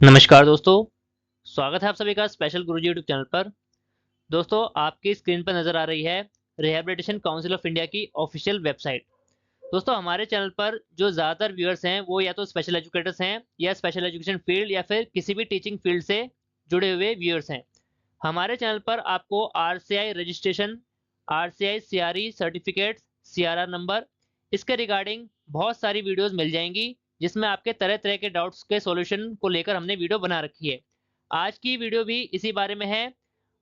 नमस्कार दोस्तों, स्वागत है आप सभी का स्पेशल गुरुजी यूट्यूब चैनल पर। दोस्तों, आपकी स्क्रीन पर नज़र आ रही है रिहैबिलिटेशन काउंसिल ऑफ इंडिया की ऑफिशियल वेबसाइट। दोस्तों, हमारे चैनल पर जो ज़्यादातर व्यूअर्स हैं वो या तो स्पेशल एजुकेटर्स हैं या स्पेशल एजुकेशन फील्ड या फिर किसी भी टीचिंग फील्ड से जुड़े हुए व्यूअर्स हैं। हमारे चैनल पर आपको RCI registration, RCI CRE certificates, CRR number, इसके रिगार्डिंग बहुत सारी वीडियोस मिल जाएंगी जिसमें आपके तरह तरह के डाउट्स के सॉल्यूशन को लेकर हमने वीडियो बना रखी है। आज की वीडियो भी इसी बारे में है।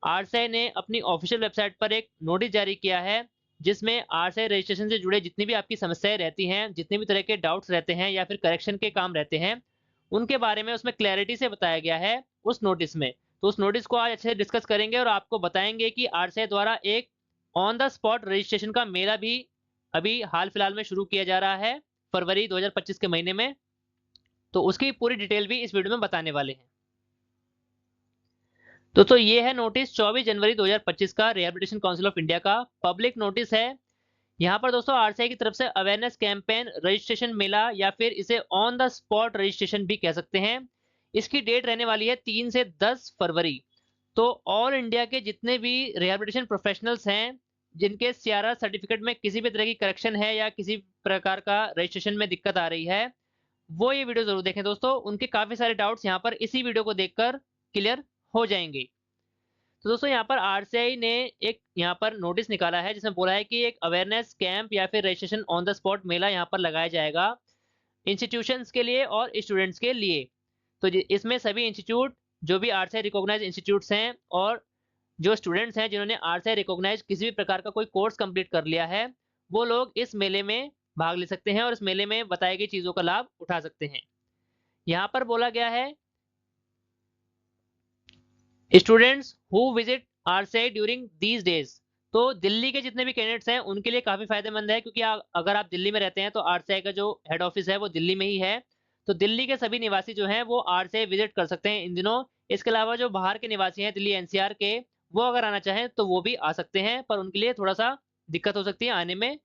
आरसीआई ने अपनी ऑफिशियल वेबसाइट पर एक नोटिस जारी किया है जिसमें आरसीआई रजिस्ट्रेशन से जुड़े जितनी भी आपकी समस्याएं रहती हैं, जितने भी तरह के डाउट्स रहते हैं या फिर करेक्शन के काम रहते हैं, उनके बारे में उसमें क्लैरिटी से बताया गया है उस नोटिस में। तो उस नोटिस को आज अच्छे से डिस्कस करेंगे और आपको बताएंगे कि आरसीआई द्वारा एक ऑन द स्पॉट रजिस्ट्रेशन का मेला भी अभी हाल फिलहाल में शुरू किया जा रहा है, फरवरी 2025 के महीने में। तो उसकी पूरी डिटेल भी इस वीडियो में बताने वाले हैं। दोस्तों, ये है नोटिस 24 जनवरी 2025 का रिहैबिलिटेशन काउंसिल ऑफ इंडिया का पब्लिक नोटिस है। यहाँ पर दोस्तों आरसीआई की तरफ से अवेयरनेस कैंपेन रजिस्ट्रेशन मेला या फिर इसे ऑन द स्पॉट रजिस्ट्रेशन भी कह सकते हैं। इसकी डेट रहने वाली है 3 से 10 फरवरी। तो ऑल इंडिया के जितने भी रिहैबिलिटेशन प्रोफेशनल्स हैं जिनके सीआरआर सर्टिफिकेट में किसी भी तरह की करेक्शन है या किसी प्रकार का रजिस्ट्रेशन में दिक्कत आ रही है, वो ये वीडियो जरूर देखें दोस्तों। उनके काफी सारे डाउट्स यहाँ पर इसी वीडियो को देखकर क्लियर हो जाएंगे। तो दोस्तों, यहाँ पर आरसीआई ने एक यहाँ पर नोटिस निकाला है जिसमें बोला है कि एक अवेयरनेस कैंप या फिर रजिस्ट्रेशन ऑन द स्पॉट मेला यहाँ पर लगाया जाएगा इंस्टीट्यूशंस के लिए और स्टूडेंट्स के लिए। तो इसमें सभी इंस्टीट्यूट जो भी आरसीआई रिकॉग्नाइज इंस्टीट्यूट्स हैं और जो स्टूडेंट्स हैं जिन्होंने आरसीआई रिकॉग्नाइज किसी भी प्रकार का कोई कोर्स कंप्लीट कर लिया है, वो लोग इस मेले में भाग ले सकते हैं और इस मेले में बताई गई चीज़ों का लाभ उठा सकते हैं। यहाँ पर बोला गया है students who visit RCI during these days. तो दिल्ली के जितने भी कैंडिडेट्स हैं उनके लिए काफ़ी फायदेमंद है, क्योंकि अगर आप दिल्ली में रहते हैं तो आरसीआई का जो हेड ऑफिस है वो दिल्ली में ही है। तो दिल्ली के सभी निवासी जो हैं वो आरसीआई विजिट कर सकते हैं इन दिनों। इसके अलावा जो बाहर के निवासी हैं दिल्ली एनसीआर के, वो अगर आना चाहें तो वो भी आ सकते हैं, पर उनके लिए थोड़ा सा दिक्कत हो सकती है आने में।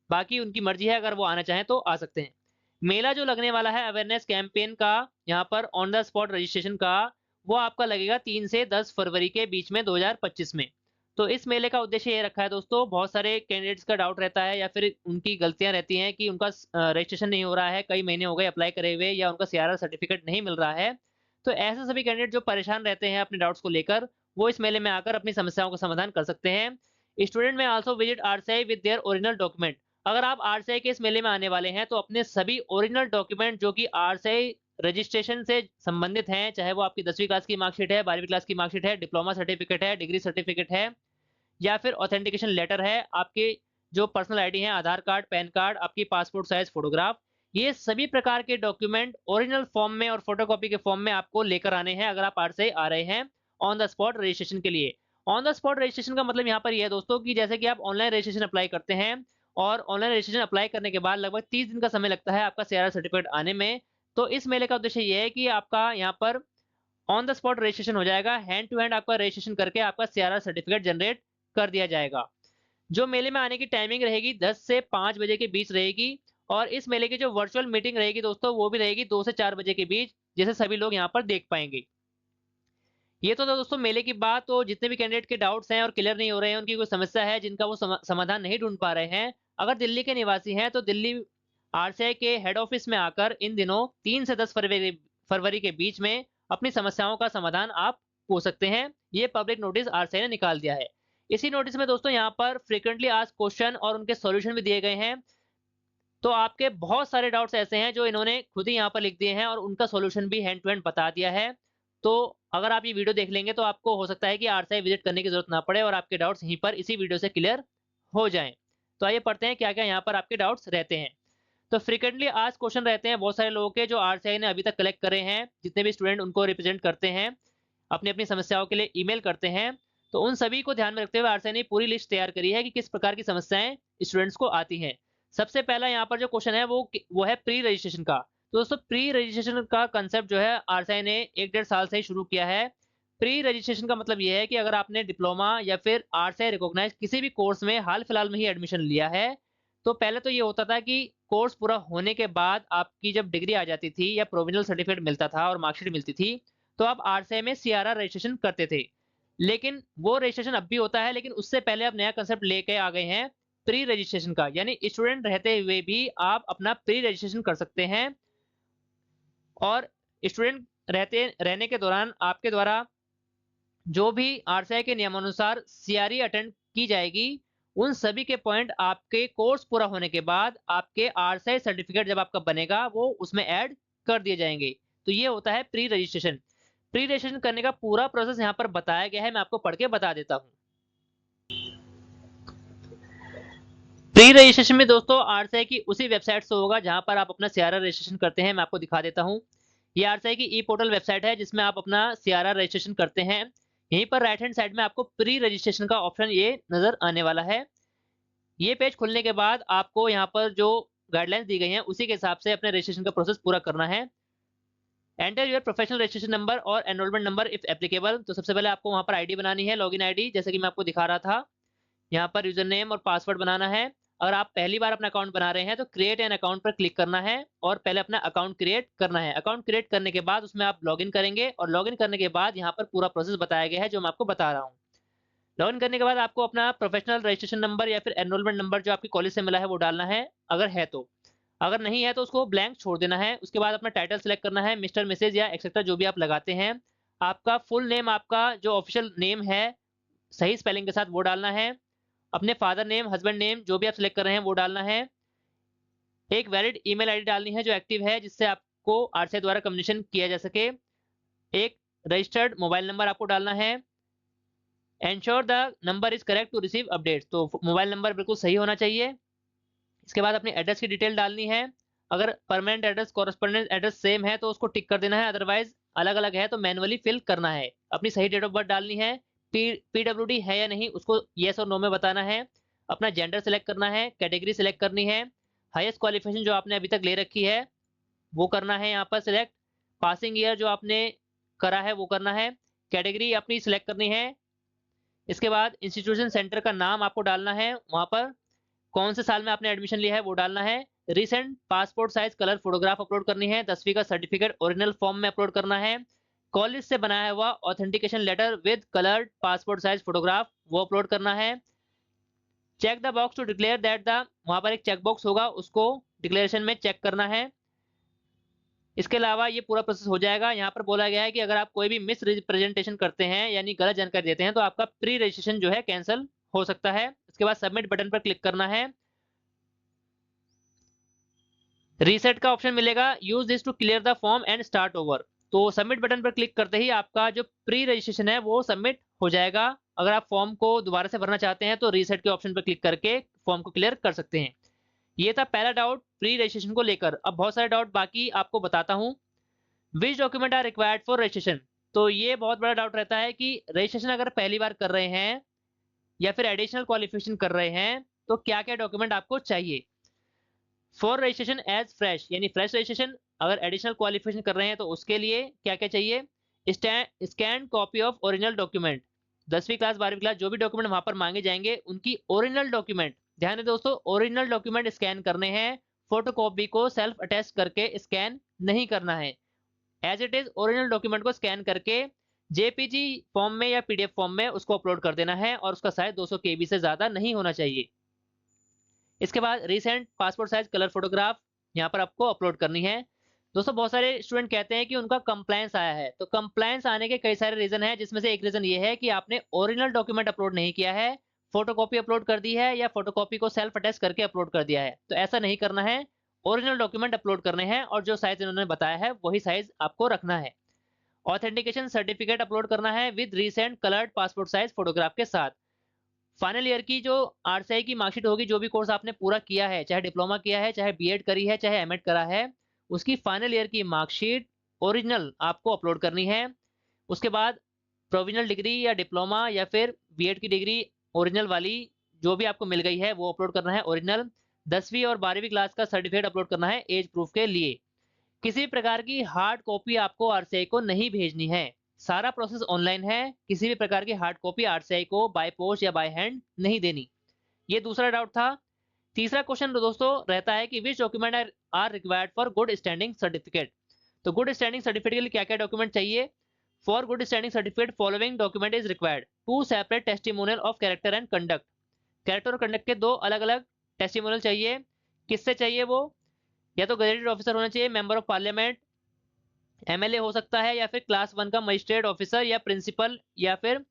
बाकी उनकी मर्जी है, अगर वो आना चाहें तो आ सकते हैं। मेला जो लगने वाला है अवेयरनेस कैंपेन का, यहाँ पर ऑन द स्पॉट रजिस्ट्रेशन का, वो आपका लगेगा 3 से 10 फरवरी के बीच में 2025 में। तो इस मेले का उद्देश्य ये रखा है दोस्तों, बहुत सारे कैंडिडेट्स का डाउट रहता है या फिर उनकी गलतियां रहती हैं कि उनका रजिस्ट्रेशन नहीं हो रहा है, कई महीने हो गए अप्लाई करे हुए, या उनका सीआरआर सर्टिफिकेट नहीं मिल रहा है। तो ऐसे सभी कैंडिडेट जो परेशान रहते हैं अपने डाउट्स को लेकर, वो इस मेले में आकर अपनी समस्याओं का समाधान कर सकते हैं। स्टूडेंट में also visit RCI with their original document. अगर आप आरसीआई के इस मेले में आने वाले हैं तो अपने सभी ओरिजिनल डॉक्यूमेंट जो कि आरसीआई रजिस्ट्रेशन से संबंधित हैं, चाहे वो आपकी 10वीं क्लास की मार्कशीट है, 12वीं क्लास की मार्कशीट है, डिप्लोमा सर्टिफिकेट है, डिग्री सर्टिफिकेट है, या फिर ऑथेंटिकेशन लेटर है, आपके जो पर्सनल आईडी है, आधार कार्ड, पैन कार्ड, आपकी पासपोर्ट साइज फोटोग्राफ, ये सभी प्रकार के डॉक्यूमेंट ओरिजिनल फॉर्म में और फोटोकॉपी के फॉर्म में आपको लेकर आने हैं अगर आप आरसीआई आ रहे हैं ऑन द स्पॉट रजिस्ट्रेशन के लिए। ऑन द स्पॉट रजिस्ट्रेशन का मतलब यहाँ पर यह है दोस्तों कि जैसे कि आप ऑनलाइन रजिस्ट्रेशन अप्लाई करते हैं और ऑनलाइन रजिस्ट्रेशन अप्लाई करने के बाद लगभग 30 दिन का समय लगता है आपका सीआरआर सर्टिफिकेट आने में। तो इस मेले का उद्देश्य यह है कि आपका यहाँ पर ऑन द स्पॉट रजिस्ट्रेशन हो जाएगा, हैंड टू हैंड आपका रजिस्ट्रेशन करके आपका सीआरआर सर्टिफिकेट जनरेट कर दिया जाएगा। जो मेले में आने की टाइमिंग रहेगी 10 से 5 बजे के बीच रहेगी, और इस मेले की जो वर्चुअल मीटिंग रहेगी दोस्तों वो भी रहेगी 2 से 4 बजे के बीच, जिसे सभी लोग यहाँ पर देख पाएंगे। ये तो था दोस्तों मेले की बात। तो जितने भी कैंडिडेट के डाउट्स हैं और क्लियर नहीं हो रहे हैं, उनकी कोई समस्या है जिनका वो समाधान नहीं ढूंढ पा रहे हैं, अगर दिल्ली के निवासी हैं तो दिल्ली आरसीआई के हेड ऑफिस में आकर इन दिनों 3 से 10 फरवरी के बीच में अपनी समस्याओं का समाधान आप पूछ सकते हैं। ये पब्लिक नोटिस आरसीआई ने निकाल दिया है। इसी नोटिस में दोस्तों यहाँ पर फ्रीक्वेंटली आस्क्ड क्वेश्चन और उनके सॉल्यूशन भी दिए गए हैं। तो आपके बहुत सारे डाउट्स ऐसे हैं जो इन्होंने खुद ही यहाँ पर लिख दिए हैं और उनका सॉल्यूशन भी हैंड टू हैंड बता दिया है। तो अगर आप ये वीडियो देख लेंगे तो आपको हो सकता है कि आरसीआई विजिट करने की जरूरत ना पड़े और आपके डाउट्स यहीं पर इसी वीडियो से क्लियर हो जाएं। तो आइए पढ़ते हैं क्या क्या यहाँ पर आपके डाउट्स रहते हैं। तो फ्रीक्वेंटली आज क्वेश्चन रहते हैं बहुत सारे लोगों के जो आरसीआई ने अभी तक कलेक्ट करे हैं, जितने भी स्टूडेंट उनको रिप्रेजेंट करते हैं, अपनी अपनी समस्याओं के लिए ईमेल करते हैं। तो उन सभी को ध्यान में रखते हुए आरसीआई ने पूरी लिस्ट तैयार करी है कि किस प्रकार की समस्याएं स्टूडेंट्स को आती हैं। सबसे पहला यहाँ पर जो क्वेश्चन है वो है प्री रजिस्ट्रेशन का। तो दोस्तों, प्री रजिस्ट्रेशन का कंसेप्ट जो है आरसीआई ने 1-1.5 साल से ही शुरू किया है। प्री रजिस्ट्रेशन का मतलब ये है कि अगर आपने डिप्लोमा या फिर आरसीआई रिकॉग्नाइज किसी भी कोर्स में हाल फिलहाल में ही एडमिशन लिया है, तो पहले तो ये होता था कि कोर्स पूरा होने के बाद आपकी जब डिग्री आ जाती थी या प्रोविजनल सर्टिफिकेट मिलता था और मार्कशीट मिलती थी, तो आप आरसीआई में सीआरआर रजिस्ट्रेशन करते थे। लेकिन वो रजिस्ट्रेशन अब भी होता है, लेकिन उससे पहले अब नया कंसेप्ट लेके आ गए हैं प्री रजिस्ट्रेशन का, यानी स्टूडेंट रहते हुए भी आप अपना प्री रजिस्ट्रेशन कर सकते हैं और स्टूडेंट रहने के दौरान आपके द्वारा जो भी आरसीआई के नियमानुसार सीआरई अटेंड की जाएगी, उन सभी के पॉइंट आपके कोर्स पूरा होने के बाद आपके आरसीआई सर्टिफिकेट जब आपका बनेगा वो उसमें ऐड कर दिए जाएंगे। तो ये होता है प्री रजिस्ट्रेशन। प्री रजिस्ट्रेशन करने का पूरा प्रोसेस यहाँ पर बताया गया है, मैं आपको पढ़ के बता देता हूँ। प्री रजिस्ट्रेशन में दोस्तों आरसीआई की उसी वेबसाइट से होगा जहां पर आप अपना सीआरआर रजिस्ट्रेशन करते हैं। मैं आपको दिखा देता हूँ। ये आरसीआई की ई पोर्टल वेबसाइट है जिसमें आप अपना सीआरआर रजिस्ट्रेशन करते हैं। यहीं पर राइट हैंड साइड में आपको प्री रजिस्ट्रेशन का ऑप्शन ये नजर आने वाला है। ये पेज खुलने के बाद आपको यहाँ पर जो गाइडलाइंस दी गई हैं उसी के हिसाब से अपने रजिस्ट्रेशन का प्रोसेस पूरा करना है। Enter your professional registration number और एनरोलमेंट नंबर इफ एप्लीकेबल। तो सबसे पहले आपको वहां पर आईडी बनानी है, लॉगिन आईडी, जैसे कि मैं आपको दिखा रहा था। यहाँ पर यूजर नेम और पासवर्ड बनाना है। अगर आप पहली बार अपना अकाउंट बना रहे हैं तो क्रिएट एन अकाउंट पर क्लिक करना है और पहले अपना अकाउंट क्रिएट करना है। अकाउंट क्रिएट करने के बाद उसमें आप लॉगिन करेंगे और लॉगिन करने के बाद यहाँ पर पूरा प्रोसेस बताया गया है जो मैं आपको बता रहा हूँ। लॉगिन करने के बाद आपको अपना प्रोफेशनल रजिस्ट्रेशन नंबर या फिर एनरोलमेंट नंबर जो आपकी कॉलेज से मिला है वो डालना है, अगर है तो। अगर नहीं है तो उसको ब्लैंक छोड़ देना है। उसके बाद अपना टाइटल सेलेक्ट करना है, मिस्टर मिसेज या एक्सेट्रा जो भी आप लगाते हैं। आपका फुल नेम, आपका जो ऑफिशियल नेम है सही स्पेलिंग के साथ वो डालना है। अपने फादर नेम, हस्बैंड नेम जो भी आप सिलेक्ट कर रहे हैं वो डालना है। एक वैलिड ईमेल आईडी डालनी है जो एक्टिव है, जिससे आपको आरसीआई द्वारा कम्युनिकेशन किया जा सके। एक रजिस्टर्ड मोबाइल नंबर आपको डालना है। Ensure the number is correct to receive updates. तो मोबाइल नंबर बिल्कुल सही होना चाहिए। इसके बाद अपनी एड्रेस की डिटेल डालनी है। अगर permanent address correspondent address same है तो उसको टिक कर देना है, अदरवाइज अलग अलग है तो मैनुअली फिल करना है। अपनी सही डेट ऑफ बर्थ डालनी है। पीडब्ल्यूडी है या नहीं उसको येस और नो में बताना है। अपना जेंडर सेलेक्ट करना है, कैटेगरी सेलेक्ट करनी है। हाईएस्ट क्वालिफिकेशन जो आपने अभी तक ले रखी है वो करना है यहाँ पर सिलेक्ट। पासिंग ईयर जो आपने करा है वो करना है। कैटेगरी अपनी सिलेक्ट करनी है। इसके बाद इंस्टीट्यूशन सेंटर का नाम आपको डालना है, वहां पर कौन से साल में आपने एडमिशन लिया है वो डालना है। Recent passport size colour photograph upload करनी है। 10वीं का सर्टिफिकेट ओरिजिनल फॉर्म में अपलोड करना है। कॉलेज से बनाया हुआ authentication letter with coloured passport size photograph वो अपलोड करना है। Check the box to declare that the, वहां पर एक चेक बॉक्स होगा उसको डिक्लेरेशन में चेक करना है। इसके अलावा ये पूरा प्रोसेस हो जाएगा। यहाँ पर बोला गया है कि अगर आप कोई भी मिस रिप्रेजेंटेशन करते हैं यानी गलत जानकारी देते हैं तो आपका प्री रजिस्ट्रेशन जो है कैंसिल हो सकता है। इसके बाद सबमिट बटन पर क्लिक करना है। रीसेट का ऑप्शन मिलेगा, use this to clear the form and start over. तो सबमिट बटन पर क्लिक करते ही आपका जो प्री रजिस्ट्रेशन है वो सबमिट हो जाएगा। अगर आप फॉर्म को दोबारा से भरना चाहते हैं तो रीसेट के ऑप्शन पर क्लिक करके फॉर्म को क्लियर कर सकते हैं। ये था पहला डाउट प्री रजिस्ट्रेशन को लेकर। अब बहुत सारे डाउट बाकी आपको बताता हूँ। Which document are required for registration. तो ये बहुत बड़ा डाउट रहता है कि रजिस्ट्रेशन अगर पहली बार कर रहे हैं या फिर एडिशनल क्वालिफिकेशन कर रहे हैं तो क्या क्या डॉक्यूमेंट आपको चाहिए। फॉर रजिस्ट्रेशन एज फ्रेश यानी फ्रेश रजिस्ट्रेशन, अगर एडिशनल क्वालिफिकेशन कर रहे हैं तो उसके लिए क्या क्या चाहिए। Scan copy of original document. 10वीं क्लास 12वीं क्लास जो भी डॉक्यूमेंट वहां पर मांगे जाएंगे उनकी ओरिजिनल डॉक्यूमेंट, ध्यान दें दोस्तों ओरिजिनल डॉक्यूमेंट स्कैन करने हैं। फोटोकॉपी को सेल्फ अटैच करके स्कैन नहीं करना है। As it is original document को स्कैन करके जेपीजी फॉर्म में या पीडीएफ फॉर्म में उसको अपलोड कर देना है और उसका साइज 200 केबी से ज्यादा नहीं होना चाहिए। इसके बाद recent passport size colour photograph यहाँ पर आपको अपलोड करनी है। दोस्तों बहुत सारे स्टूडेंट कहते हैं कि उनका कंप्लायंस आया है, तो कंप्लायंस आने के कई सारे रीजन है, जिसमें से एक रीजन ये है कि आपने ओरिजिनल डॉक्यूमेंट अपलोड नहीं किया है, फोटोकॉपी अपलोड कर दी है या फोटोकॉपी को सेल्फ अटैच करके अपलोड कर दिया है। तो ऐसा नहीं करना है, ओरिजिनल डॉक्यूमेंट अपलोड करने हैं और जो साइज इन्होंने बताया है वही साइज आपको रखना है। ऑथेंटिकेशन सर्टिफिकेट अपलोड करना है with recent coloured passport size photograph के साथ। फाइनल ईयर की जो आरसीआई की मार्कशीट होगी, जो भी कोर्स आपने पूरा किया है, चाहे डिप्लोमा किया है, चाहे बीएड करी है, चाहे एमएड करा है, उसकी फाइनल ईयर की मार्कशीट ओरिजिनल आपको अपलोड करनी है। उसके बाद प्रोविजनल डिग्री या डिप्लोमा या फिर बीएड की डिग्री ओरिजिनल वाली जो भी आपको मिल गई है वो अपलोड करना है ओरिजिनल। 10वीं और 12वीं क्लास का सर्टिफिकेट अपलोड करना है एज प्रूफ के लिए। किसी भी प्रकार की हार्ड कॉपी आपको आरसीआई को नहीं भेजनी है, सारा प्रोसेस ऑनलाइन है। किसी भी प्रकार की हार्ड कॉपी आरसीआई को बाय पोस्ट या बाय हैंड नहीं देनी। ये दूसरा डाउट था। तीसरा क्वेश्चन दोस्तों रहता है कि which document are required for good standing certificate. तो गुड स्टैंडिंग सर्टिफिकेट के लिए क्या क्या डॉक्यूमेंट चाहिए? For good standing certificate following document is required, 2 separate testimonial of character and conduct. Character और कंडक्ट के 2 अलग अलग टेस्टिमोनियल चाहिए। किससे चाहिए वो? या तो गजेटेड ऑफिसर होना चाहिए, मेंबर ऑफ पार्लियामेंट, एमएलए हो सकता है, या फिर क्लास 1 का मजिस्ट्रेट ऑफिसर, या प्रिंसिपल, या फिर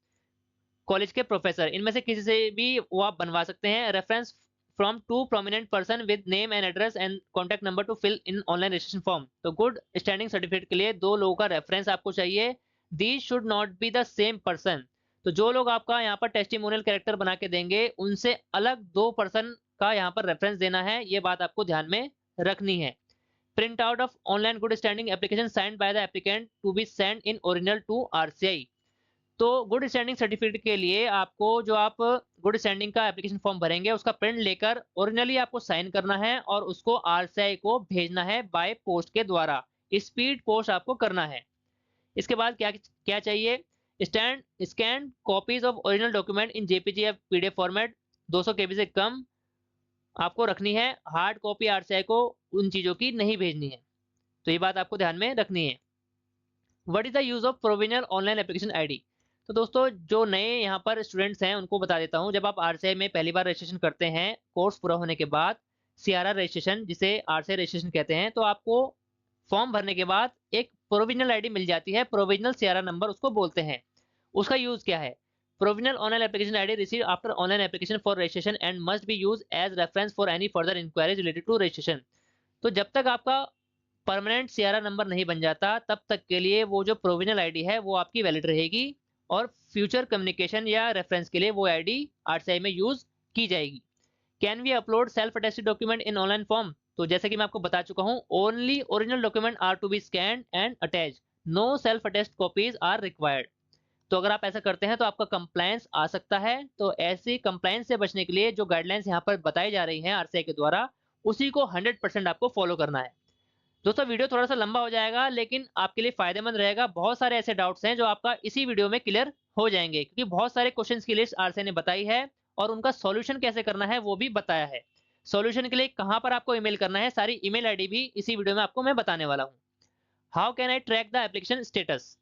कॉलेज के प्रोफेसर। इनमें से किसी से भी वो आप बनवा सकते हैं। Reference from 2 prominent person with name and address and contact number to fill in online registration form. तो गुड स्टैंडिंग सर्टिफिकेट के लिए 2 लोगों का रेफरेंस आपको चाहिए। These should not be the same person. तो जो लोग आपका यहाँ पर टेस्टिमोनियल कैरेक्टर बना के देंगे उनसे अलग 2 पर्सन का यहाँ पर रेफरेंस देना है, ये बात आपको ध्यान में रखनी है। Print out of online good standing application signed by the applicant to be send in original to RCI. तो गुड स्टैंडिंग सर्टिफिकेट के लिए आपको जो आप गुड स्टैंडिंग का एप्लीकेशन फॉर्म भरेंगे उसका प्रिंट लेकर ओरिजिनली आपको साइन करना है और उसको आरसीआई को भेजना है बाय पोस्ट के द्वारा। स्पीड पोस्ट आपको करना है। इसके बाद क्या क्या चाहिए? Scan copies of original document in JPG या पीडीएफ फॉर्मेट 200 केबी से कम आपको रखनी है। हार्ड कॉपी आरसीआई को उन चीजों की नहीं भेजनी है। तो ये बात आपको ध्यान में रखनी है। What is the use of provisional online application ID? तो दोस्तों जो नए यहाँ पर स्टूडेंट्स हैं उनको बता देता हूँ, जब आप आरसीआई में पहली बार रजिस्ट्रेशन करते हैं कोर्स पूरा होने के बाद, सीआरआर रजिस्ट्रेशन जिसे आरसीआई रजिस्ट्रेशन कहते हैं, तो आपको फॉर्म भरने के बाद एक प्रोविजनल आईडी मिल जाती है। प्रोविजनल सीआरआर नंबर उसको बोलते हैं। उसका यूज क्या है? Provisional online application ID receive after online application for registration and must be use as reference for any further enquiries related to registration. तो जब तक आपका परमानेंट सीआरआर नंबर नहीं बन जाता तब तक के लिए वो जो प्रोविजनल आईडी है वो आपकी वैलिड रहेगी और फ्यूचर कम्युनिकेशन या रेफरेंस के लिए वो आईडी आरसीआई में यूज की जाएगी। Can we upload self attested document in online form? तो जैसे कि मैं आपको बता चुका हूं, only original document are to be scanned and attach, no self attest copies are required. तो अगर आप ऐसा करते हैं तो आपका कंप्लायंस आ सकता है। तो ऐसी कंप्लायंस से बचने के लिए जो गाइडलाइंस यहाँ पर बताई जा रही हैं आरसीआई के द्वारा, उसी को 100% आपको फॉलो करना है। दोस्तों वीडियो थोड़ा सा लंबा हो जाएगा लेकिन आपके लिए फायदेमंद रहेगा। बहुत सारे ऐसे डाउट्स हैं जो आपका इसी वीडियो में क्लियर हो जाएंगे, क्योंकि बहुत सारे क्वेश्चंस की लिस्ट आरसीआई ने बताई है और उनका सॉल्यूशन कैसे करना है वो भी बताया है। सॉल्यूशन के लिए कहां पर आपको ईमेल करना है, सारी ईमेल आईडी भी इसी वीडियो में आपको मैं बताने वाला हूं। How can I track the application status?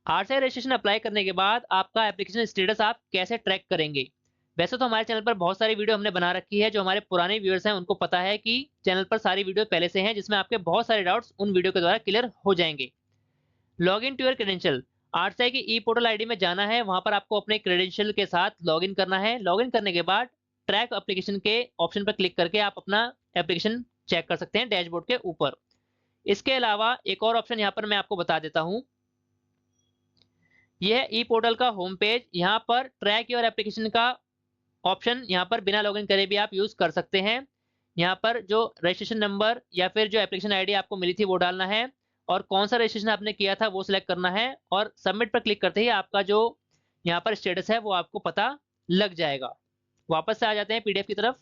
RCI registration apply करने के बाद आपका एप्लीकेशन स्टेटस आप कैसे ट्रैक करेंगे? वैसे तो हमारे चैनल पर बहुत सारी वीडियो हमने बना रखी है, जो हमारे पुराने व्यूअर्स हैं उनको पता है कि चैनल पर सारी वीडियो पहले से हैं जिसमें आपके बहुत सारे डाउट्स उन वीडियो के द्वारा क्लियर हो जाएंगे। Log in to your credential, RCI की ई पोर्टल आईडी में जाना है, वहां पर आपको अपने क्रेडेंशियल के साथ लॉगिन करना है। लॉगिन करने के बाद ट्रैक एप्लीकेशन के ऑप्शन पर क्लिक करके आप अपना एप्लीकेशन चेक कर सकते हैं डैशबोर्ड के ऊपर। इसके अलावा एक और ऑप्शन यहाँ पर मैं आपको बता देता हूँ, यह ई पोर्टल का होम पेज। यहाँ पर ट्रैक योर एप्लीकेशन का ऑप्शन यहाँ पर बिना लॉगिन करे भी आप यूज कर सकते हैं। यहाँ पर जो रजिस्ट्रेशन नंबर या फिर जो एप्लीकेशन आईडी आपको मिली थी वो डालना है और कौन सा रजिस्ट्रेशन आपने किया था वो सिलेक्ट करना है और सबमिट पर क्लिक करते ही आपका जो यहाँ पर स्टेटस है वो आपको पता लग जाएगा। वापस से आ जाते हैं पीडीएफ की तरफ।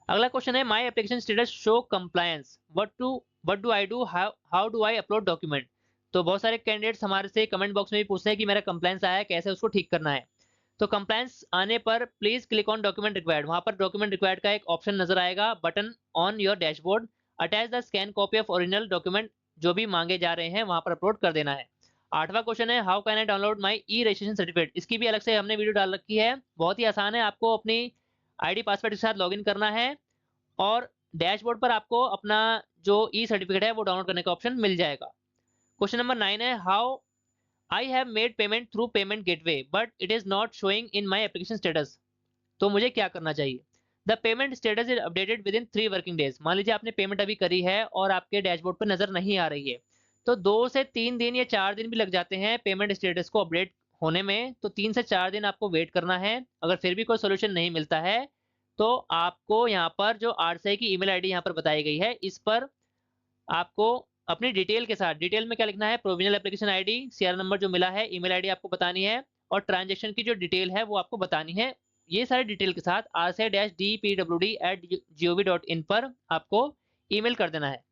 अगला क्वेश्चन है my application status show compliance, what do I do, how do I upload document. तो बहुत सारे कैंडिडेट्स हमारे से कमेंट बॉक्स में भी पूछते हैं कि मेरा कंप्लायंस आया है, कैसे उसको ठीक करना है। तो कंप्लायंस आने पर please click on document required, वहां पर डॉक्यूमेंट रिक्वायर्ड का एक ऑप्शन नजर आएगा, button on your dashboard. Attach the scan copy of original document, जो भी मांगे जा रहे हैं वहां पर अपलोड कर देना है। 8वां क्वेश्चन है how can I download my E registration certificate. इसकी भी अलग से हमने वीडियो डाल रखी है, बहुत ही आसान है। आपको अपनी आईडी पासवर्ड के साथ लॉगिन करना है और डैशबोर्ड पर आपको अपना जो ई सर्टिफिकेट है वो डाउनलोड करने का ऑप्शन मिल जाएगा। क्वेश्चन नंबर 9 है how I have made payment through payment gateway but it is not showing in my application status। तो मुझे क्या करना चाहिए? The payment status is updated within 3 working days। मान लीजिए आपने पेमेंट अभी करी है और आपके डैशबोर्ड पर नजर नहीं आ रही है, तो 2 से 3 दिन या 4 दिन भी लग जाते हैं पेमेंट स्टेटस को अपडेट होने में। तो 3 से 4 दिन आपको वेट करना है। अगर फिर भी कोई सोल्यूशन नहीं मिलता है तो आपको यहाँ पर जो आरसीआई की ईमेल आईडी यहाँ पर बताई गई है इस पर आपको अपनी डिटेल के साथ, डिटेल में क्या लिखना है, provisional application ID, CR number जो मिला है, ईमेल आईडी आपको बतानी है और ट्रांजैक्शन की जो डिटेल है वो आपको बतानी है। ये सारी डिटेल के साथ rci-dpwd@gov.in पर आपको ईमेल कर देना है।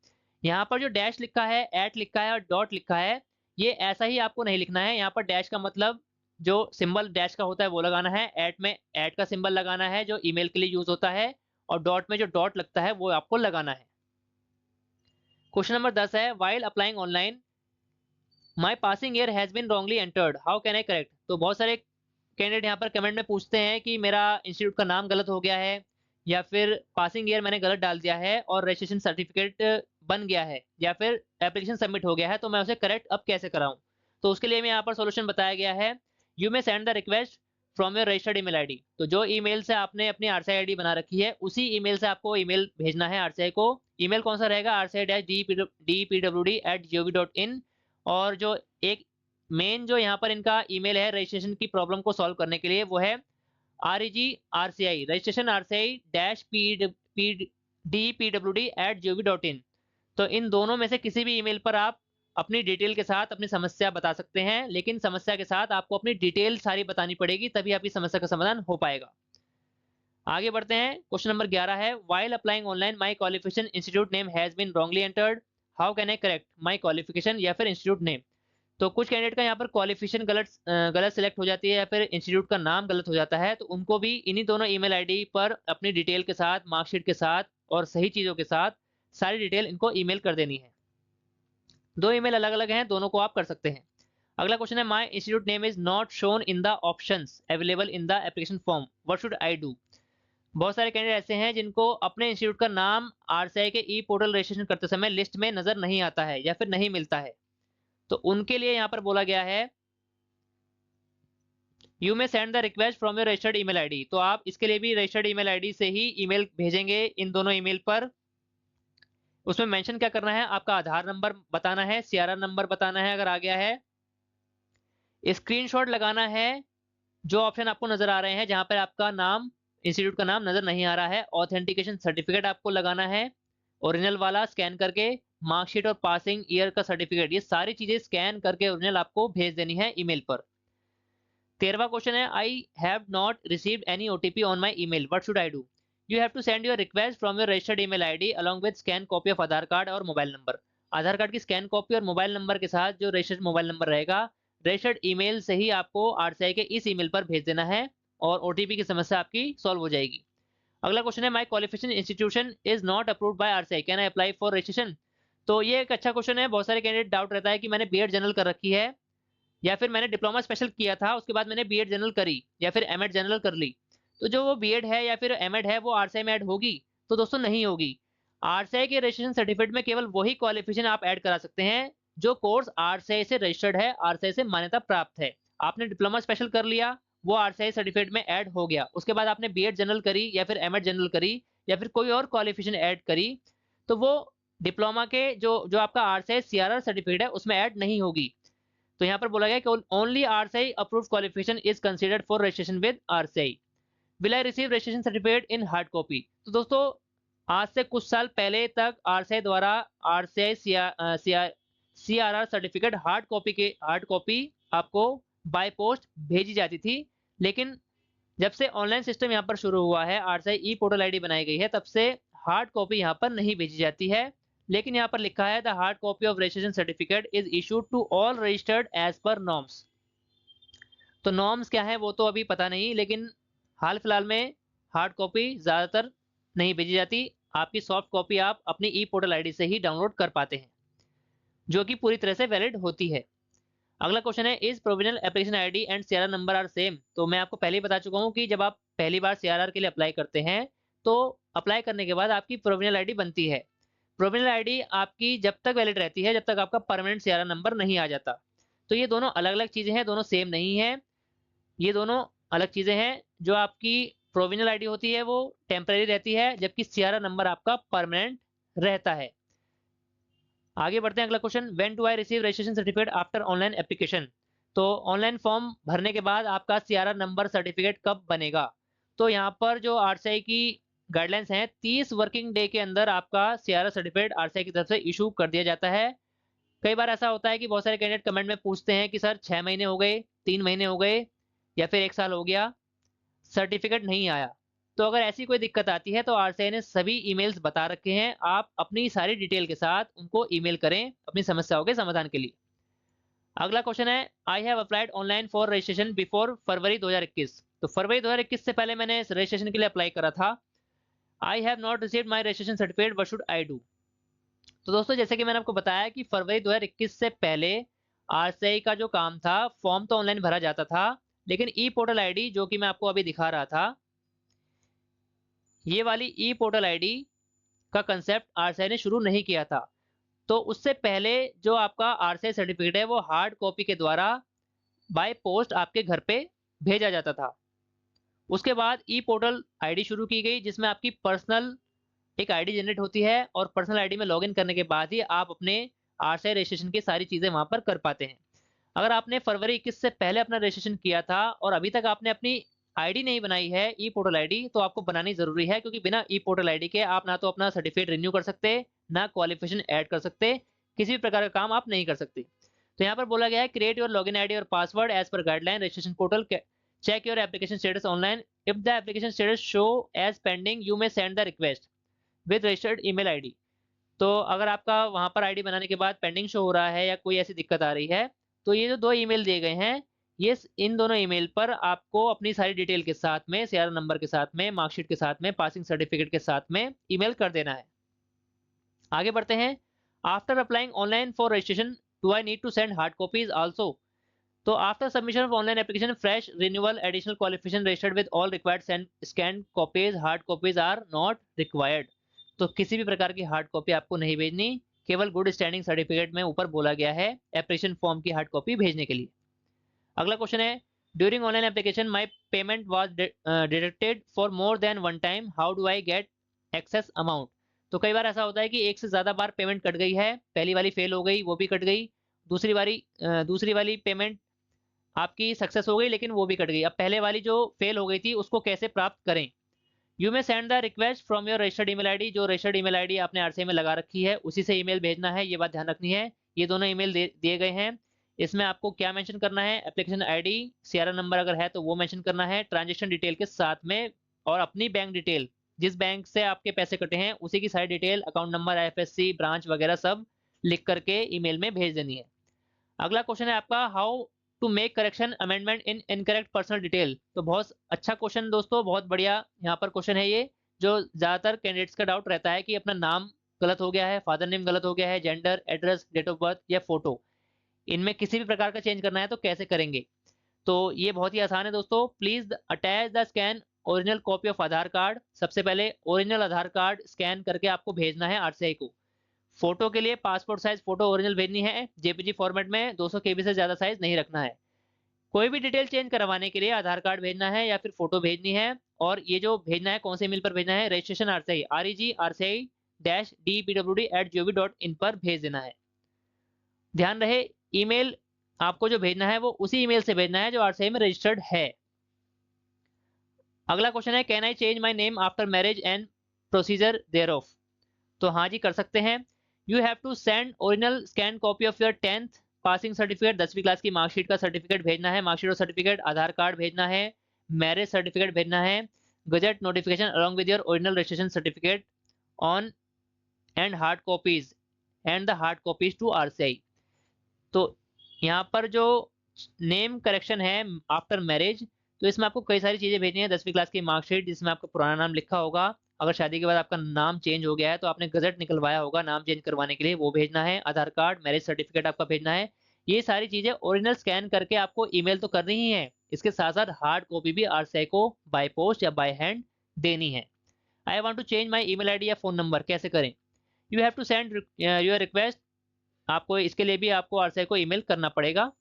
यहाँ पर जो डैश लिखा है, एट लिखा है और डॉट लिखा है, ये ऐसा ही आपको नहीं लिखना है। यहाँ पर डैश का मतलब जो सिंबल डैश का होता है वो लगाना है, ऐट में ऐट का सिंबल लगाना है जो ईमेल के लिए यूज होता है, और डॉट में जो डॉट लगता है वो आपको लगाना है। क्वेश्चन नंबर 10 है, while applying online my passing year has been wrongly entered, how can I correct. तो बहुत सारे कैंडिडेट यहाँ पर कमेंट में पूछते हैं कि मेरा इंस्टीट्यूट का नाम गलत हो गया है, या फिर पासिंग ईयर मैंने गलत डाल दिया है और रजिस्ट्रेशन सर्टिफिकेट बन गया है, या फिर एप्लीकेशन सबमिट हो गया है, तो मैं उसे करेक्ट अब कैसे कराऊं। तो उसके लिए मैं यहाँ पर सोल्यूशन बताया गया है, you may send the request from your registered email ID. तो जो ईमेल से आपने अपनी आरसीआई आईडी बना रखी है उसी ईमेल से आपको ईमेल भेजना है आरसीआई को। ईमेल कौन सा रहेगा, rci-dpwd@gov.in। और जो एक मेन जो यहाँ पर इनका ईमेल है रजिस्ट्रेशन की प्रॉब्लम को सॉल्व करने के लिए, वो है REG-RCI रजिस्ट्रेशन RCI-dpwd@gov.in। तो इन दोनों में से किसी भी ईमेल पर आप अपनी डिटेल के साथ अपनी समस्या बता सकते हैं, लेकिन समस्या के साथ आपको अपनी डिटेल सारी बतानी पड़ेगी, तभी आपकी समस्या का समाधान हो पाएगा। आगे बढ़ते हैं। क्वेश्चन नंबर 11 है, while applying online my qualification institute name has been wrongly entered, how can I correct my qualification या फिर इंस्टीट्यूट नेम। तो कुछ कैंडिडेट का यहाँ पर क्वालिफिकेशन गलत सिलेक्ट हो जाती है या फिर इंस्टीट्यूट का नाम गलत हो जाता है, तो उनको भी इन्हीं दोनों ईमेल आईडी पर अपनी डिटेल के साथ, मार्कशीट के साथ और सही चीज़ों के साथ सारी डिटेल इनको ईमेल कर देनी है। दो ईमेल अलग अलग हैं, दोनों को आप कर सकते हैं। अगला क्वेश्चन है, my institute name is not shown in the options available in the application form, what should I do. बहुत सारे कैंडिडेट ऐसे हैं जिनको अपने इंस्टीट्यूट का नाम आरसीआई के ई पोर्टल रजिस्ट्रेशन करते समय लिस्ट में नजर नहीं आता है या फिर नहीं मिलता है, तो उनके लिए यहाँ पर बोला गया है, you may send the request from your registered email ID. तो आप इसके लिए भी रजिस्टर्ड ईमेल आईडी से ही ईमेल भेजेंगे इन दोनों ईमेल पर। उसमें मेंशन क्या करना है, आपका आधार नंबर बताना है, सीआरआर नंबर बताना है अगर आ गया है, स्क्रीनशॉट लगाना है जो ऑप्शन आपको नजर आ रहे हैं जहां पर आपका नाम, इंस्टीट्यूट का नाम नजर नहीं आ रहा है, ऑथेंटिकेशन सर्टिफिकेट आपको लगाना है ओरिजिनल वाला स्कैन करके, मार्कशीट और पासिंग ईयर का सर्टिफिकेट, ये सारी चीजें स्कैन करके ओरिजिनल आपको भेज देनी है ईमेल पर। 13वां क्वेश्चन है, I have not received any OTP on my email, what should I do. You have to send your request from your registered email ID along with scan copy of Aadhaar card और mobile number. Aadhaar card की scan copy और mobile number के साथ जो registered mobile number रहेगा, registered email से ही आपको आरसीआई के इस ईमेल पर भेज देना है और ओटीपी की समस्या आपकी सॉल्व हो जाएगी। अगला क्वेश्चन है, my qualification institution is not approved by RCI, can I apply for registration. तो ये एक अच्छा क्वेश्चन है। बहुत सारे कैंडिडेट डाउट रहता है कि मैंने बीएड जनरल कर रखी है या फिर मैंने डिप्लोमा स्पेशल किया था, उसके बाद मैंने बीएड जनरल करी या फिर एमएड जनरल कर ली, तो जो वो बीएड है या फिर एमएड है वो आरसीआई में ऐड होगी। तो दोस्तों नहीं होगी। आरसीआई के रजिस्ट्रेशन सर्टिफिकेट में केवल वही क्वालिफिकेशन आप ऐड करा सकते हैं जो कोर्स आरसीआई से रजिस्टर्ड है, आरसीआई से मान्यता प्राप्त है। आपने डिप्लोमा स्पेशल कर लिया, वो आरसीआई सर्टिफिकेट में ऐड हो गया, उसके बाद आपने बीएड जनरल करी या फिर एमएड जनरल करी या फिर कोई और क्वालिफिकेशन ऐड करी, तो वो डिप्लोमा के जो जो आपका आरसीआई सीआरआर सर्टिफिकेट है उसमें ऐड नहीं होगी। तो यहाँ पर बोला गया कि only RCI approved qualification is considered for registration with RCI. Will I receive registration certificate in hard copy. तो दोस्तों आज से कुछ साल पहले तक आरसीआई द्वारा RCI CRR certificate hard copy आपको बाय पोस्ट भेजी जाती थी, लेकिन जब से ऑनलाइन सिस्टम यहाँ पर शुरू हुआ है, आरसीआई ई पोर्टल आईडी बनाई गई है, तब से हार्ड कॉपी यहाँ पर नहीं भेजी जाती है। लेकिन यहाँ पर लिखा है, the hard copy of registration certificate is issued to all registered as per norms. तो नॉर्म्स क्या है वो तो अभी पता नहीं, लेकिन हाल फिलहाल में हार्ड कॉपी ज़्यादातर नहीं भेजी जाती, आपकी सॉफ्ट कॉपी आप अपनी ई पोर्टल आईडी से ही डाउनलोड कर पाते हैं, जो कि पूरी तरह से वैलिड होती है। अगला क्वेश्चन है, is provisional application ID and CRR number are same. तो मैं आपको पहले ही बता चुका हूँ कि जब आप पहली बार सीआरआर के लिए अप्लाई करते हैं तो अप्लाई करने के बाद आपकी प्रोविजनल आईडी बनती है। प्रोविजनल आईडी आपकी जब तक वैलिड रहती है जब तक आपका परमानेंट सीआरआर नंबर नहीं आ जाता। तो ये दोनों अलग अलग चीज़ें हैं, दोनों सेम नहीं है, ये दोनों अलग चीज़ें हैं। जो आपकी प्रोविजनल आईडी होती है वो टेम्परेरी रहती है, जबकि सीआरआर नंबर आपका परमानेंट रहता है। आगे बढ़ते हैं। अगला question, when do I receive registration certificate after online application. तो ऑनलाइन फॉर्म भरने के बाद आपका सीआरआर नंबर सर्टिफिकेट कब बनेगा। तो यहाँ पर जो आरसीआई की गाइडलाइंस हैं, 30 वर्किंग डे के अंदर आपका सीआरआर सर्टिफिकेट आरसीआई की तरफ से इशू कर दिया जाता है। कई बार ऐसा होता है कि बहुत सारे कैंडिडेट कमेंट में पूछते हैं कि सर 6 महीने हो गए, 3 महीने हो गए या फिर 1 साल हो गया, सर्टिफिकेट नहीं आया। तो अगर ऐसी कोई दिक्कत आती है तो आरसीआई ने सभी ईमेल्स बता रखे हैं, आप अपनी सारी डिटेल के साथ उनको ईमेल करें अपनी समस्याओं के समाधान के लिए। अगला क्वेश्चन है, I have applied online for registration before February 2021। तो फरवरी 2021 से पहले मैंने रजिस्ट्रेशन के लिए अप्लाई करा था। आई have not received my registration certificate, what should I do. तो दोस्तों जैसे कि मैंने आपको बताया कि फरवरी 2021 से पहले आरसीआई का जो काम था, फॉर्म तो ऑनलाइन भरा जाता था, लेकिन ई पोर्टल आईडी जो कि मैं आपको अभी दिखा रहा था, ये वाली ई पोर्टल आईडी का कंसेप्ट आरसीआई ने शुरू नहीं किया था। तो उससे पहले जो आपका आरसीआई सर्टिफिकेट है वो हार्ड कॉपी के द्वारा बाय पोस्ट आपके घर पे भेजा जाता था। उसके बाद ई पोर्टल आईडी शुरू की गई, जिसमें आपकी पर्सनल एक आईडी जनरेट होती है, और पर्सनल आईडी में लॉगिन करने के बाद ही आप अपने आरसीआई रजिस्ट्रेशन की सारी चीज़ें वहां पर कर पाते हैं। अगर आपने फरवरी 21 से पहले अपना रजिस्ट्रेशन किया था और अभी तक आपने अपनी आईडी नहीं बनाई है, ई पोर्टल आईडी, तो आपको बनानी जरूरी है, क्योंकि बिना ई पोर्टल आईडी के आप ना तो अपना सर्टिफिकेट रिन्यू कर सकते, ना क्वालिफिकेशन ऐड कर सकते, किसी भी प्रकार का काम आप नहीं कर सकते। तो यहाँ पर बोला गया है, क्रिएट योर लॉगिन आईडी और password as per guideline registration portal, check your application status online, if the application status show as pending you may send the request with registered email ID. तो अगर आपका वहां पर ID बनाने के बाद pending show हो रहा है या कोई ऐसी दिक्कत आ रही है, तो ये जो 2 ईमेल दिए गए हैं, ये इन दोनों ईमेल पर आपको अपनी सारी डिटेल के साथ में, सीआरएन नंबर के साथ में, मार्कशीट के साथ में, पासिंग सर्टिफिकेट के साथ में ईमेल कर देना है। आगे बढ़ते हैं। After applying online for registration do I need to send hard copies also. तो after submission of online application fresh renewal additional qualification registered with all required scan copies, hard copies are not required. तो किसी भी प्रकार की hard copy आपको नहीं भेजनी, केवल गुड स्टैंडिंग सर्टिफिकेट में ऊपर बोला गया है एप्लीकेशन फॉर्म की हार्ड कॉपी भेजने के लिए। अगला क्वेश्चन है, during online application my payment was deducted for more than one time, how do I get excess amount. तो कई बार ऐसा होता है कि एक से ज़्यादा बार पेमेंट कट गई है, पहली वाली फेल हो गई, वो भी कट गई, दूसरी वाली पेमेंट आपकी सक्सेस हो गई लेकिन वो भी कट गई। अब पहले वाली जो फेल हो गई थी उसको कैसे प्राप्त करें। You may send the request from your registered email ID, जो रजिस्टर्ड ईमेल आईडी आपने आरसीआई में लगा रखी है उसी से ईमेल भेजना है, ये बात ध्यान रखनी है। ये दोनों ईमेल दिए गए हैं, इसमें आपको क्या मेंशन करना है, एप्लीकेशन आईडी, सीआरएन नंबर अगर है तो वो मेंशन करना है, ट्रांजेक्शन डिटेल के साथ में, और अपनी बैंक डिटेल, जिस बैंक से आपके पैसे कटे हैं उसी की सारी detail, account number, IFSC, branch वगैरह सब लिख करके ईमेल में भेज देनी है। अगला क्वेश्चन है आपका, how to make correction amendment in incorrect personal detail. तो बहुत अच्छा क्वेश्चन दोस्तों, बहुत बढ़िया यहाँ पर क्वेश्चन है ये, जो ज़्यादातर कैंडिडेट्स का डाउट रहता है कि अपना नाम गलत हो गया है, फादर नेम गलत हो गया है, gender, address, date of birth या फोटो, इनमें किसी भी प्रकार का चेंज करना है तो कैसे करेंगे। तो ये बहुत ही आसान है दोस्तों। Please attach the scan original copy of Aadhaar card. सबसे पहले ओरिजिनल आधार कार्ड स्कैन करके आपको भेजना है आरसीआई को। फोटो के लिए पासपोर्ट साइज फोटो ओरिजिनल भेजनी है, जेपीजी फॉर्मेट में, 200 केबी से ज्यादा साइज नहीं रखना है। कोई भी डिटेल चेंज करवाने के लिए आधार कार्ड भेजना है या फिर फोटो भेजनी है, और ये जो भेजना है कौन से ईमेल पर भेजना है, रजिस्ट्रेशन आरसीआई REG/RCI-DPWD@gov.in पर भेज देना है। ध्यान रहे, ईमेल आपको जो भेजना है वो उसी ईमेल से भेजना है जो आरसीआई में रजिस्टर्ड है। अगला क्वेश्चन है, can I change my name after marriage and procedure thereof. तो हाँ जी, कर सकते हैं। You have to send original scan copy of your 10th passing certificate, 10वीं क्लास की मार्कशीट का सर्टिफिकेट भेजना है, मार्कशीट और सर्टिफिकेट, आधार कार्ड भेजना है, मैरिज सर्टिफिकेट भेजना है, gazette notification along with your original registration certificate on and hard copies and the hard copies to RCI. तो यहाँ पर जो नेम करेक्शन है आफ्टर मैरिज, तो इसमें आपको कई सारी चीज़ें भेजनी है। 10वीं क्लास की मार्कशीट जिसमें आपका पुराना नाम लिखा होगा, अगर शादी के बाद आपका नाम चेंज हो गया है तो आपने गजट निकलवाया होगा नाम चेंज करवाने के लिए, वो भेजना है, आधार कार्ड, मैरिज सर्टिफिकेट आपका भेजना है। ये सारी चीज़ें ओरिजिनल स्कैन करके आपको ईमेल तो करनी ही है, इसके साथ साथ हार्ड कॉपी भी आरसीआई को बाय पोस्ट या बाय हैंड देनी है। I want to change my email ID या फोन नंबर, कैसे करें। You have to send your request, आपको इसके लिए भी आपको आरसीआई को ईमेल करना पड़ेगा।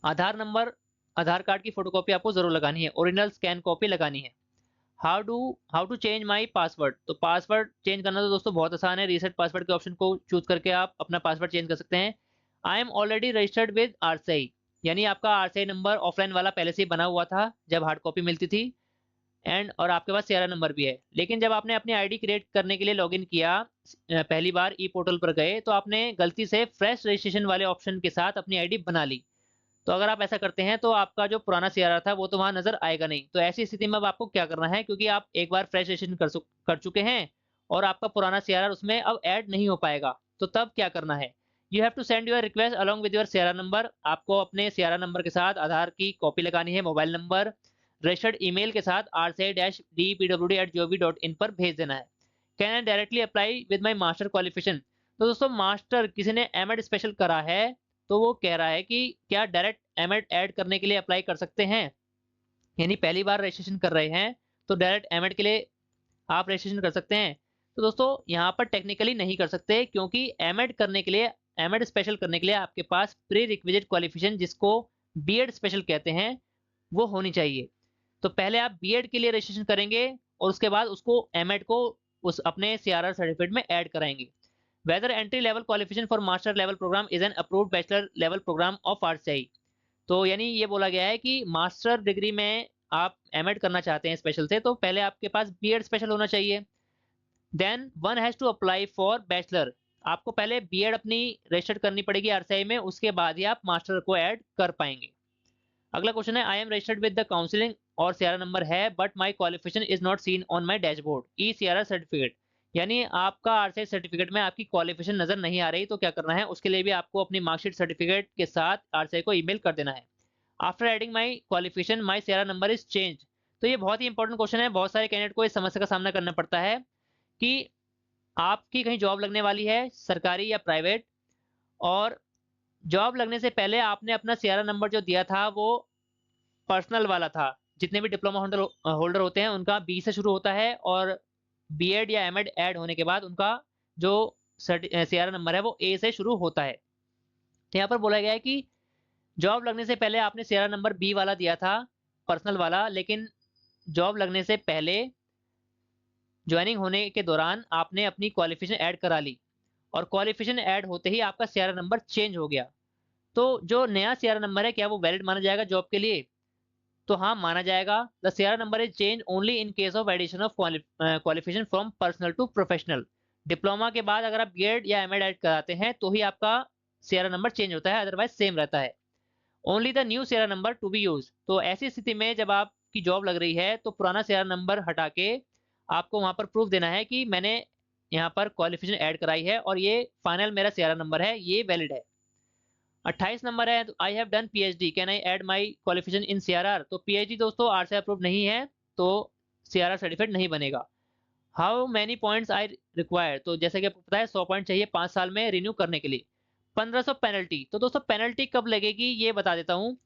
आधार नंबर, आधार कार्ड की फोटोकॉपी आपको जरूर लगानी है, ओरिजिनल स्कैन कॉपी लगानी है। How to change my password. तो पासवर्ड चेंज करना तो दोस्तों बहुत आसान है, रीसेट पासवर्ड के ऑप्शन को चूज करके आप अपना पासवर्ड चेंज कर सकते हैं। I am already registered with RCI, यानी आपका आरसीआई नंबर ऑफलाइन वाला पहले से ही बना हुआ था जब हार्ड कॉपी मिलती थी, और आपके पास सीआरएन नंबर भी है। लेकिन जब आपने अपनी आईडी क्रिएट करने के लिए लॉगिन किया, पहली बार ई पोर्टल पर गए, तो आपने गलती से फ्रेश रजिस्ट्रेशन वाले ऑप्शन के साथ अपनी आईडी बना ली। तो अगर आप ऐसा करते हैं तो आपका जो पुराना सीआरआर था वो तो वहां नजर आएगा नहीं। तो ऐसी स्थिति में अब आपको क्या करना है, क्योंकि आप एक बार फ्रेश रजिस्ट्रेशन कर चुके हैं और आपका पुराना सीआरआर उसमें अब ऐड नहीं हो पाएगा, तो तब क्या करना है, you have to send your request along with your CRR number. आपको अपने सीआरआर नंबर के साथ आधार की कॉपी लगानी है, मोबाइल नंबर, रजिस्टर्ड ईमेल के साथ rci-depwd@gov.in पर भेज देना है। Can I directly apply with my master qualification. तो दोस्तों मास्टर किसी ने एमएड स्पेशल करा है तो वो कह रहा है कि क्या डायरेक्ट एमएड ऐड करने के लिए अप्लाई कर सकते हैं, यानी पहली बार रजिस्ट्रेशन कर रहे हैं तो डायरेक्ट एमएड के लिए आप रजिस्ट्रेशन कर सकते हैं। तो दोस्तों यहाँ पर टेक्निकली नहीं कर सकते, क्योंकि एमएड करने के लिए, एमएड स्पेशल करने के लिए आपके पास प्री रिक्विजिट क्वालिफिकेशन जिसको बीएड स्पेशल कहते हैं वो होनी चाहिए। तो पहले आप बीएड के लिए रजिस्ट्रेशन करेंगे और उसके बाद उसको एमएड को उस अपने सीआरआर सर्टिफिकेट में ऐड कराएंगे। Whether entry level qualification for master level programme is an approved bachelor level programme of RCI. तो यानी ये बोला गया है कि मास्टर डिग्री में आप एमएड करना चाहते हैं स्पेशल से, तो पहले आपके पास बीएड स्पेशल होना चाहिए। Then one has to apply for bachelor. आपको पहले बीएड अपनी रजिस्टर्ड करनी पड़ेगी आरसीआई में, उसके बाद ही आप मास्टर को ऐड कर पाएंगे। अगला क्वेश्चन है, I am registered with the counselling और सीआरआर नंबर है but my qualification is not seen on my dashboard E CRR certificate. यानी आपका आरसीआई सर्टिफिकेट में आपकी क्वालिफिकेशन नजर नहीं आ रही, तो क्या करना है, उसके लिए भी आपको अपनी मार्कशीट सर्टिफिकेट के साथ आरसीआई को ईमेल कर देना है। After adding my qualification my CRR number is change. तो ये बहुत ही इंपॉर्टेंट क्वेश्चन है, बहुत सारे कैंडिडेट को इस समस्या का सामना करना पड़ता है कि आपकी कहीं जॉब लगने वाली है, सरकारी या प्राइवेट, और जॉब लगने से पहले आपने अपना सीआरआर नंबर जो दिया था वो पर्सनल वाला था। जितने भी डिप्लोमा होल्डर होते हैं उनका बी से शुरू होता है, और बीएड या एमएड ऐड होने के बाद उनका जो सीआरआर नंबर है वो ए से शुरू होता है। तो यहाँ पर बोला गया है कि जॉब लगने से पहले आपने सीआरआर नंबर बी वाला दिया था, पर्सनल वाला, लेकिन जॉब लगने से पहले ज्वाइनिंग होने के दौरान आपने अपनी क्वालिफिकेशन ऐड करा ली, और क्वालिफिकेशन ऐड होते ही आपका सीआरआर नंबर चेंज हो गया। तो जो नया सीआरआर नंबर है क्या वो वैलिड माना जाएगा जॉब के लिए? तो हाँ, माना जाएगा। The CRR number is change only in case of addition of qualification from personal to professional. Diploma के बाद अगर आप बीएड या एमएड ऐड कराते हैं तो ही आपका सीआरआर नंबर चेंज होता है, अदरवाइज सेम रहता है। Only the new CRR number to be use. तो ऐसी स्थिति में जब आपकी जॉब लग रही है तो पुराना सीआरआर नंबर हटा के आपको वहां पर प्रूफ देना है कि मैंने यहाँ पर क्वालिफिकेशन ऐड कराई है और ये फाइनल मेरा सीआरआर नंबर है, ये वैलिड है। 28 नंबर है, I have done PhD can I add my qualification in CRR. तो पीएचडी दोस्तों आरसीआई अप्रूव नहीं है तो सीआरआर सर्टिफिकेट नहीं बनेगा। How many points I require. तो जैसे कि आपको पता है 100 पॉइंट चाहिए 5 साल में रिन्यू करने के लिए। 1500 पेनल्टी। तो दोस्तों पेनल्टी कब लगेगी ये बता देता हूँ,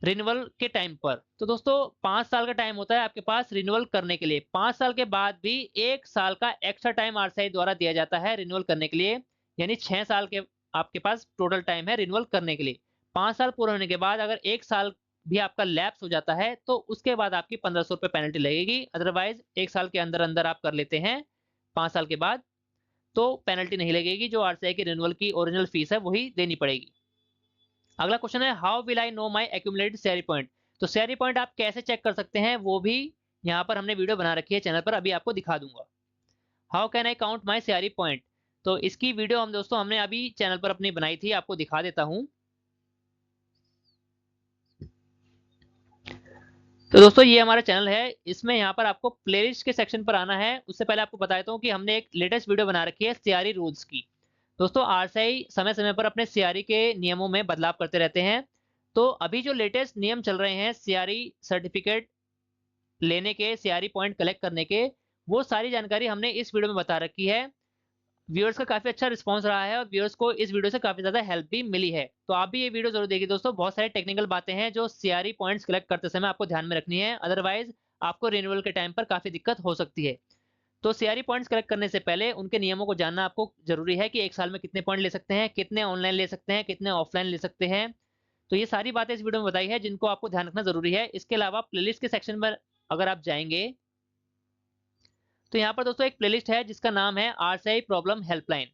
रिन्यूअल के टाइम पर। तो दोस्तों 5 साल का टाइम होता है आपके पास रिन्यूअल करने के लिए। 5 साल के बाद भी 1 साल का एक्स्ट्रा टाइम आरसीआई द्वारा दिया जाता है रिन्यूअल करने के लिए, यानी 6 साल के आपके पास टोटल टाइम है रिन्यूअल करने के लिए। 5 साल पूरे होने के बाद अगर 1 साल भी आपका लैप्स हो जाता है तो उसके बाद आपकी 1500 रुपये पेनल्टी लगेगी। अदरवाइज 1 साल के अंदर अंदर आप कर लेते हैं 5 साल के बाद तो पेनल्टी नहीं लगेगी, जो आरसीआई की रिन्यूअल की ओरिजिनल फीस है वही देनी पड़ेगी। अगला क्वेश्चन है, how will I know my accumulated CRE point. तो सीआरई पॉइंट आप कैसे चेक कर सकते हैं वो भी यहाँ पर हमने वीडियो बना रखी है चैनल पर, अभी आपको दिखा दूंगा। How can I count my CRE point. तो इसकी वीडियो हमने अभी चैनल पर अपनी बनाई थी, आपको दिखा देता हूँ। तो दोस्तों ये हमारा चैनल है, इसमें यहाँ पर आपको प्लेलिस्ट के सेक्शन पर आना है। उससे पहले आपको बता देता हूँ कि हमने एक लेटेस्ट वीडियो बना रखी है सीआरई रूल्स की। दोस्तों आरसीआई समय समय पर अपने सीआरई के नियमों में बदलाव करते रहते हैं। तो अभी जो लेटेस्ट नियम चल रहे हैं सीआरई सर्टिफिकेट लेने के, सीआरई पॉइंट कलेक्ट करने के, वो सारी जानकारी हमने इस वीडियो में बता रखी है। व्यूअर्स का काफी अच्छा रिस्पांस रहा है और व्यूअर्स को इस वीडियो से काफी ज्यादा हेल्प भी मिली है। तो आप भी ये वीडियो जरूर देखिए दोस्तों, बहुत सारी टेक्निकल बातें हैं जो सीआरई पॉइंट्स कलेक्ट करते समय आपको ध्यान में रखनी है, अदरवाइज आपको रिन्यूअल के टाइम पर काफी दिक्कत हो सकती है। तो सीआरई पॉइंट्स कलेक्ट करने से पहले उनके नियमों को जानना आपको जरूरी है कि 1 साल में कितने पॉइंट ले सकते हैं, कितने ऑनलाइन ले सकते हैं, कितने ऑफलाइन ले सकते हैं। तो ये सारी बातें इस वीडियो में बताई है जिनको आपको ध्यान रखना जरूरी है। इसके अलावा प्लेलिस्ट के सेक्शन पर अगर आप जाएंगे तो यहाँ पर दोस्तों एक प्लेलिस्ट है जिसका नाम है आरसीआई प्रॉब्लम हेल्पलाइन।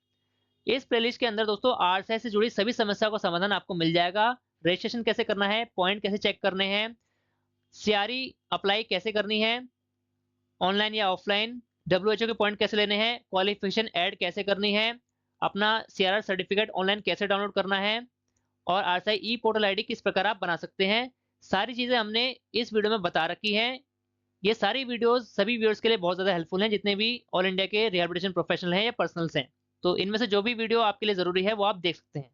इस प्लेलिस्ट के अंदर दोस्तों आरसीआई से जुड़ी सभी समस्याओं का समाधान आपको मिल जाएगा। रजिस्ट्रेशन कैसे करना है, पॉइंट कैसे चेक करने हैं, सीआरई अप्लाई कैसे करनी है ऑनलाइन या ऑफलाइन, डब्ल्यूएचओ के पॉइंट कैसे लेने हैं, क्वालिफिकेशन ऐड कैसे करनी है, अपना सीआरआर सर्टिफिकेट ऑनलाइन कैसे डाउनलोड करना है, और आरसीआई ई पोर्टल आईडी किस प्रकार आप बना सकते हैं, सारी चीजें हमने इस वीडियो में बता रखी हैं। ये सारी वीडियोस सभी व्यूअर्स के लिए बहुत ज्यादा हेल्पफुल हैं जितने भी ऑल इंडिया के रिहैबिलिटेशन प्रोफेशनल हैं या पर्सनल्स हैं। तो इनमें से जो भी वीडियो आपके लिए ज़रूरी है वो आप देख सकते हैं।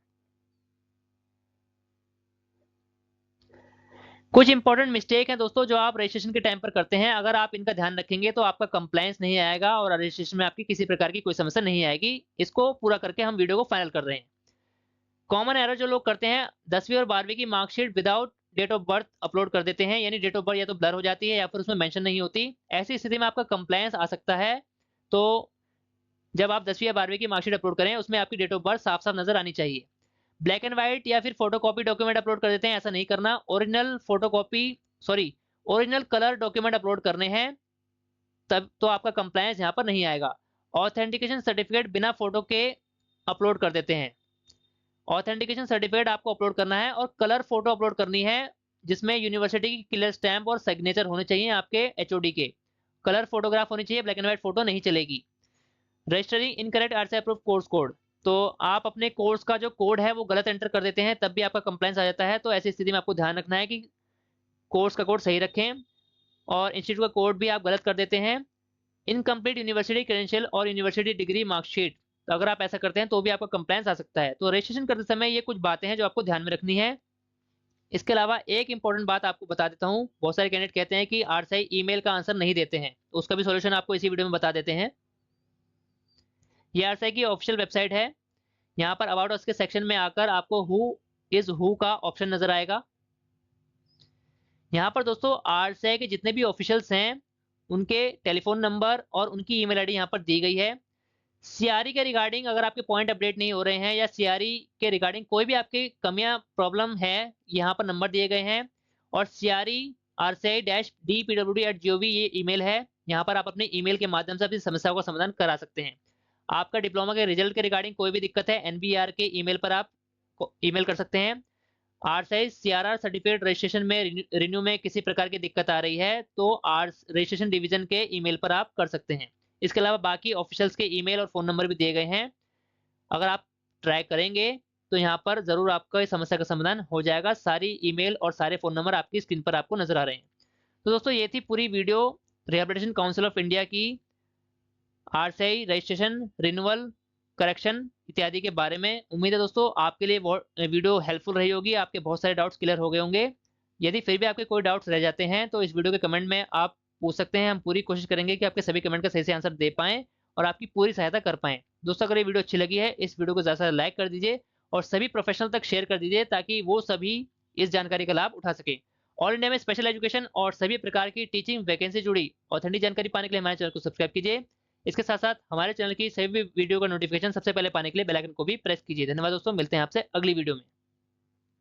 कुछ इंपॉर्टेंट मिस्टेक हैं दोस्तों जो आप रजिस्ट्रेशन के टाइम पर करते हैं, अगर आप इनका ध्यान रखेंगे तो आपका कंप्लायंस नहीं आएगा और रजिस्ट्रेशन में आपकी किसी प्रकार की कोई समस्या नहीं आएगी। इसको पूरा करके हम वीडियो को फाइनल कर रहे हैं। कॉमन एरर जो लोग करते हैं, 10वीं और 12वीं की marksheet without date of birth upload कर देते हैं, यानी डेट ऑफ बर्थ या तो ब्लर हो जाती है या फिर उसमें मेंशन नहीं होती। ऐसी स्थिति में आपका कंप्लायंस आ सकता है। तो जब आप 10वीं या 12वीं की मार्कशीट अपलोड करें, उसमें आपकी डेट ऑफ बर्थ साफ-साफ नजर आनी चाहिए। ब्लैक एंड व्हाइट या फिर फोटोकॉपी डॉक्यूमेंट अपलोड कर देते हैं, ऐसा नहीं करना। ओरिजिनल कलर डॉक्यूमेंट अपलोड करने हैं, तब तो आपका कंप्लायंस यहाँ पर नहीं आएगा। ऑथेंटिकेशन सर्टिफिकेट बिना फोटो के अपलोड कर देते हैं। ऑथेंटिकेशन सर्टिफिकेट आपको अपलोड करना है और कलर फोटो अपलोड करनी है, जिसमें यूनिवर्सिटी की क्लियर स्टैंप और सिग्नेचर होने चाहिए आपके एचओडी के। कलर फोटोग्राफ होनी चाहिए, ब्लैक एंड व्हाइट फोटो नहीं चलेगी। Registering incorrect RCI approved course code, तो आप अपने कोर्स का जो कोड है वो गलत एंटर कर देते हैं, तब भी आपका कंप्लायंस आ जाता है। तो ऐसी स्थिति में आपको ध्यान रखना है कि कोर्स का कोड सही रखें, और इंस्टीट्यूट का कोड भी आप गलत कर देते हैं। इनकम्प्लीट यूनिवर्सिटी क्रेडेंशियल और यूनिवर्सिटी डिग्री मार्कशीट, तो अगर आप ऐसा करते हैं तो भी आपका कंप्लायंस आ सकता है। तो रजिस्ट्रेशन करते समय ये कुछ बातें हैं जो आपको ध्यान में रखनी है। इसके अलावा एक इंपॉर्टेंट बात आपको बता देता हूँ, बहुत सारे कैंडिडेट कहते हैं कि आरसीआई ईमेल का आंसर नहीं देते हैं, तो उसका भी सोल्यूशन आपको इसी वीडियो में बता देते हैं। ये आरसीआई की ऑफिशियल वेबसाइट है। यहाँ पर अबाउट अस के सेक्शन में आकर आपको हु इज हु का ऑप्शन नजर आएगा। यहाँ पर दोस्तों आरसीआई के जितने भी ऑफिशियल्स हैं उनके टेलीफोन नंबर और उनकी ईमेल आईडी यहाँ पर दी गई है। सीआरई के रिगार्डिंग अगर आपके पॉइंट अपडेट नहीं हो रहे हैं या सीआरई के रिगार्डिंग कोई भी आपकी कमियां प्रॉब्लम है, यहाँ पर नंबर दिए गए हैं। और सीआरई rci-dpwd@gov ये ईमेल है। यहाँ पर आप अपने ईमेल के माध्यम से अपनी समस्याओं का समाधान करा सकते हैं। आपका डिप्लोमा के रिजल्ट के रिगार्डिंग कोई भी दिक्कत है, एनबीआर के ईमेल पर आप ईमेल कर सकते हैं। आरसीआई सीआरआर सर्टिफिकेट रजिस्ट्रेशन में रिन्यू में किसी प्रकार की दिक्कत आ रही है तो रजिस्ट्रेशन डिवीजन के ईमेल पर आप कर सकते हैं। इसके अलावा बाकी ऑफिशियल्स के ईमेल और फोन नंबर भी दिए गए हैं। अगर आप ट्राई करेंगे तो यहाँ पर जरूर आपका इस समस्या का समाधान हो जाएगा। सारी ईमेल और सारे फोन नंबर आपकी स्क्रीन पर आपको नजर आ रहे हैं। तो दोस्तों ये थी पूरी video rehabilitation council of India की आरसीआई रजिस्ट्रेशन, रिन्यूअल, करेक्शन इत्यादि के बारे में। उम्मीद है दोस्तों आपके लिए वीडियो हेल्पफुल रही होगी, आपके बहुत सारे डाउट्स क्लियर हो गए होंगे। यदि फिर भी आपके कोई डाउट्स रह जाते हैं तो इस वीडियो के कमेंट में आप पूछ सकते हैं। हम पूरी कोशिश करेंगे कि आपके सभी कमेंट का सही से आंसर दे पाएं और आपकी पूरी सहायता कर पाएं। दोस्तों अगर ये वीडियो अच्छी लगी है, इस वीडियो को ज़्यादा से ज़्यादा लाइक कर दीजिए और सभी प्रोफेशनल तक शेयर कर दीजिए ताकि वो सभी इस जानकारी का लाभ उठा सके। ऑल इंडिया में स्पेशल एजुकेशन और सभी प्रकार की टीचिंग वैकेंसी जुड़ी ऑथेंटिक जानकारी पाने के लिए हमारे चैनल को सब्सक्राइब कीजिए। इसके साथ साथ हमारे चैनल की सभी वीडियो का नोटिफिकेशन सबसे पहले पाने के लिए बेल आइकन को भी प्रेस कीजिए। धन्यवाद दोस्तों, मिलते हैं आपसे अगली वीडियो में।